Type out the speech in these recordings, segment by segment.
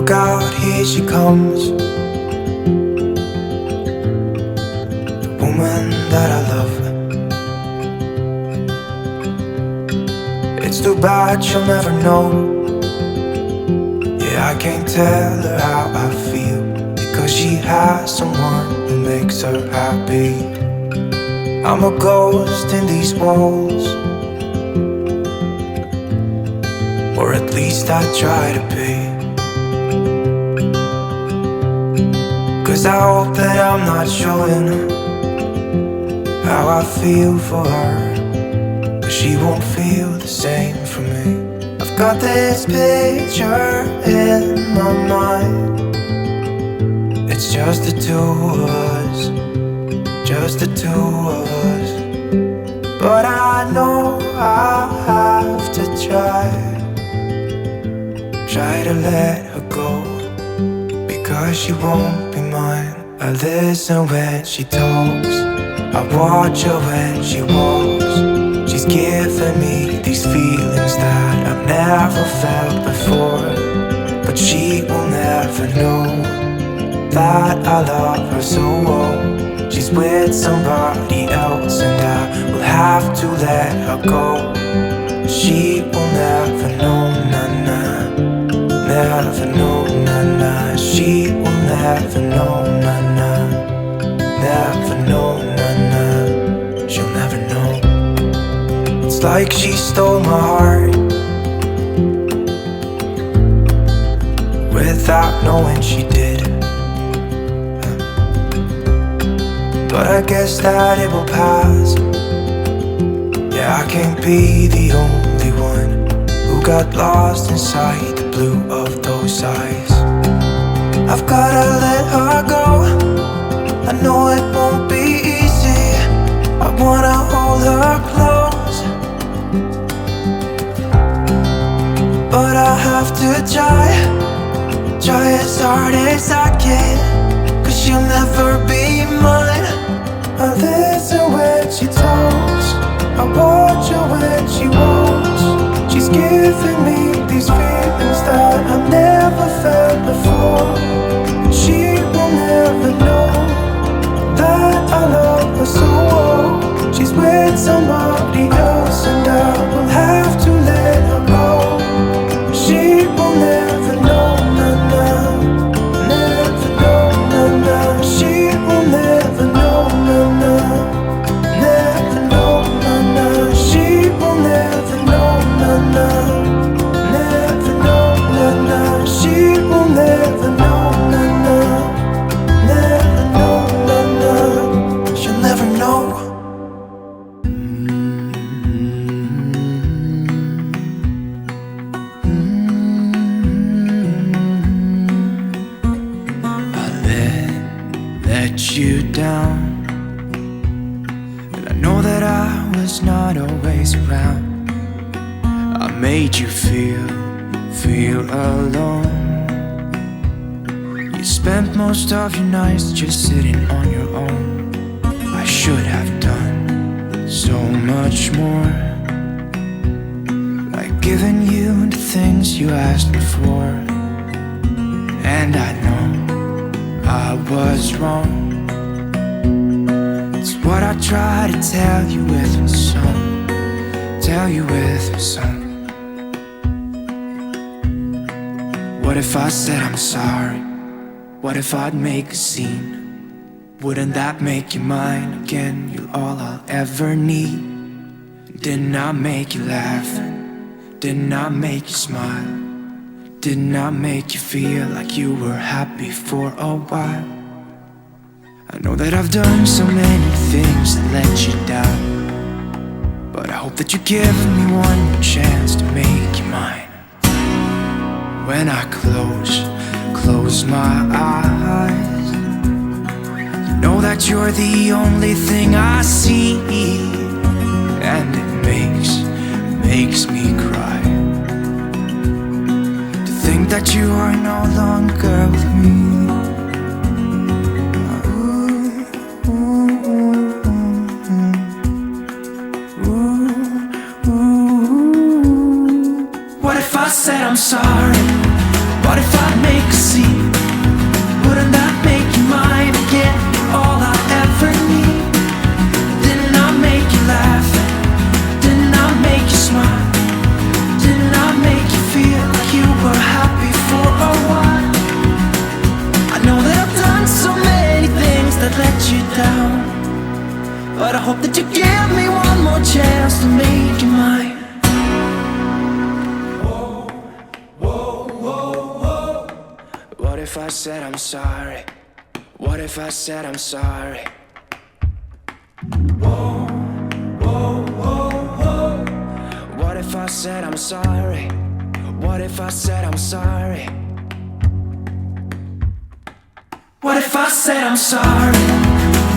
Look out, here she comes, the woman that I love. It's too bad she'll never know. Yeah, I can't tell her how I feel, because she has someone who makes her happy. I'm a ghost in these walls, or at least I try to be. 'Cause I hope that I'm not showing how I feel for her, but she won't feel the same for me. I've got this picture in my mind. It's just the two of us, just the two of us. But I know I have to try to let her go, because she won't be mine. I listen when she talks, I watch her when she walks. She's giving me these feelings that I've never felt before, but she will never know that I love her so well. She's with somebody else and I will have to let her go. She will never know, na-na, never know, na-na. She will never know, na-na, never know, na-na. She'll never know. It's like she stole my heart without knowing she did. But I guess that it will pass. Yeah, I can't be the only one who got lost inside the blue of those eyes. I've gotta let her go, I know it won't be easy. I wanna hold her close, but I have to try as hard as I can, 'cause she'll never be mine. I listen when she talks, I watch her when she walks. She's giving me these feelings that I've never felt before. She will never know that I love her so well. She's with somebody else and I will have to let her go. She will never know, na-na, never know, na-na. She will never know, na-na, never know, na-na. She will never know, na-na, never know, na-na. She will never know, na-na, never know, na-na. She'll never know. Let you down, and I know that I was not always around. I made you feel alone. You spent most of your nights just sitting on your own. I should have done so much more, like giving you the things you asked me for. And I know I was wrong. It's what I try to tell you with my song, tell you with my song. What if I said I'm sorry? What if I'd make a scene? Wouldn't that make you mine again? You're all I'll ever need. Didn't I make you laugh? Didn't I make you smile? Didn't I make you feel like you were happy for a while? I know that I've done so many things that let you down, but I hope that you give me one more chance to make you mine. When I close my eyes, you know that you're the only thing I see, and it makes me cry to think that you are no longer with me. What if I said I'm sorry? What if I make a scene? Wouldn't that make you mine again? All I ever need. Didn't I make you laugh? Didn't I make you smile? Didn't I make you feel like you were happy for a while? I know that I've done so many things that let you down, but I hope that you give me one more chance to make you mine. What if I said I'm sorry? What if I said I'm sorry? Whoa, whoa, whoa, whoa. What if I said I'm sorry? What if I said I'm sorry? What if I said I'm sorry?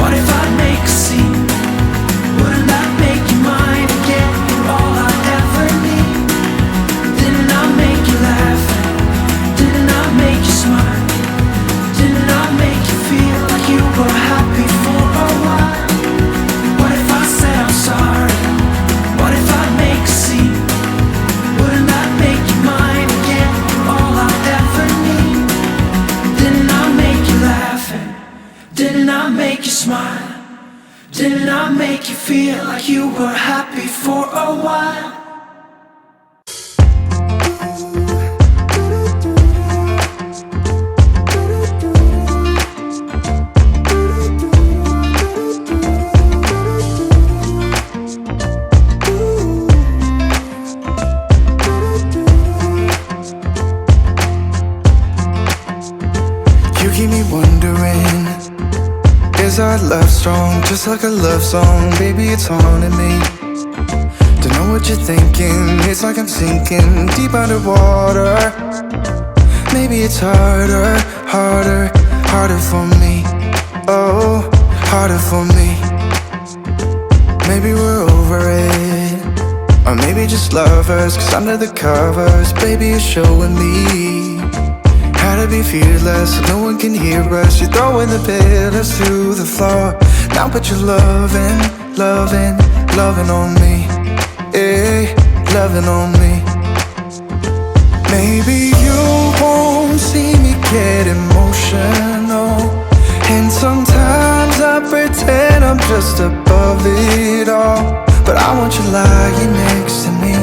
What if I make a scene? Wouldn't that make you mine again? All I ever need. Didn't I make you laugh? Didn't I make you smile? Didn't I make you feel like you were happy for a while? What if I said I'm sorry? What if I make a scene? Wouldn't that make you mine again? All I ever need. Didn't I make you laugh? Didn't I make you smile? Didn't I make you feel like you were happy for a while? You keep me wondering, is our love strong? Just like a love song, baby, it's haunting me. Don't know what you're thinking, it's like I'm sinking deep underwater. Maybe it's harder, harder, harder for me. Oh, harder for me. Maybe we're over it, or maybe just lovers, 'cause under the covers, baby, you're showing me how to be fearless so no one can hear us. You're throwing the pillars through the floor. Now put your loving, loving, loving on me. Eh, loving on me. Maybe you won't see me get emotional, and sometimes I pretend I'm just above it all. But I want you lying next to me.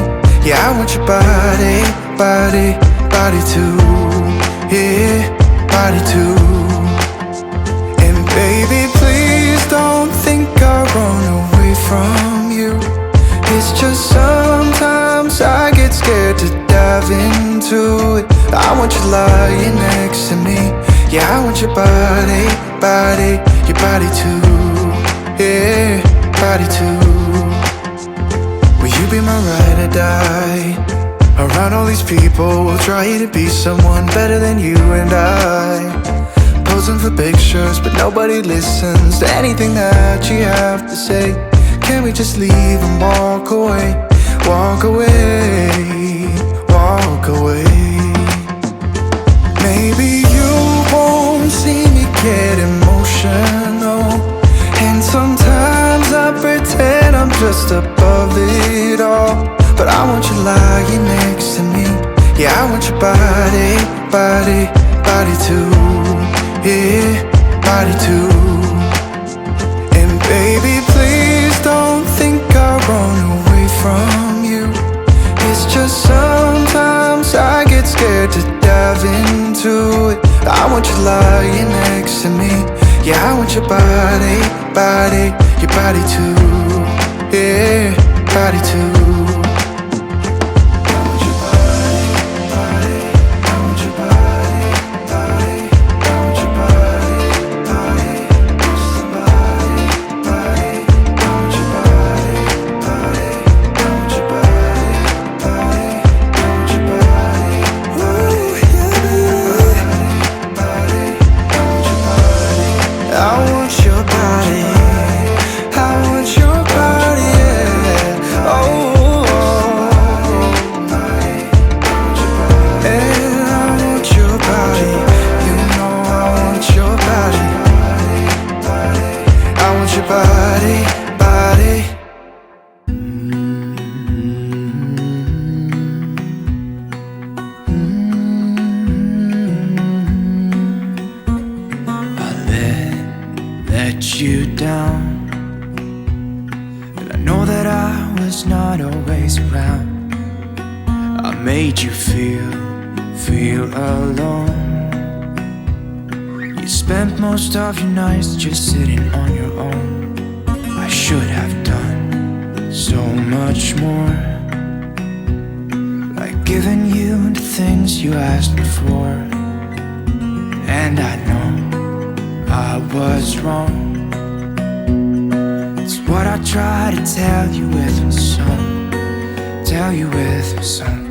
Yeah, I want your body, body, body too. Yeah, body too. And baby, please don't think I run away from you. It's just sometimes I get scared to dive into it. I want you lying next to me. Yeah, I want your body, body, your body too. Yeah, body too. Will you be my ride or die? Around all these people, we'll try to be someone better than you and I. Posing for pictures, but nobody listens to anything that you have to say. Can we just leave and walk away? Walk away, walk away. Maybe you won't see me get emotional, and sometimes I pretend I'm just above it all. But I want you lying next to me. Yeah, I want your body, body, body too. Yeah, body too. And baby, please don't think I'll run away from you. It's just sometimes I get scared to dive into it. I want you lying next to me. Yeah, I want your body, body, your body too. Yeah, body too. I want your body, yeah. Oh. down. And I know that I was not always around. I made you feel alone. You spent most of your nights just sitting on your own. I should have done so much more, like giving you the things you asked me for. And I know I was wrong. It's what I try to tell you with my song, tell you with my song.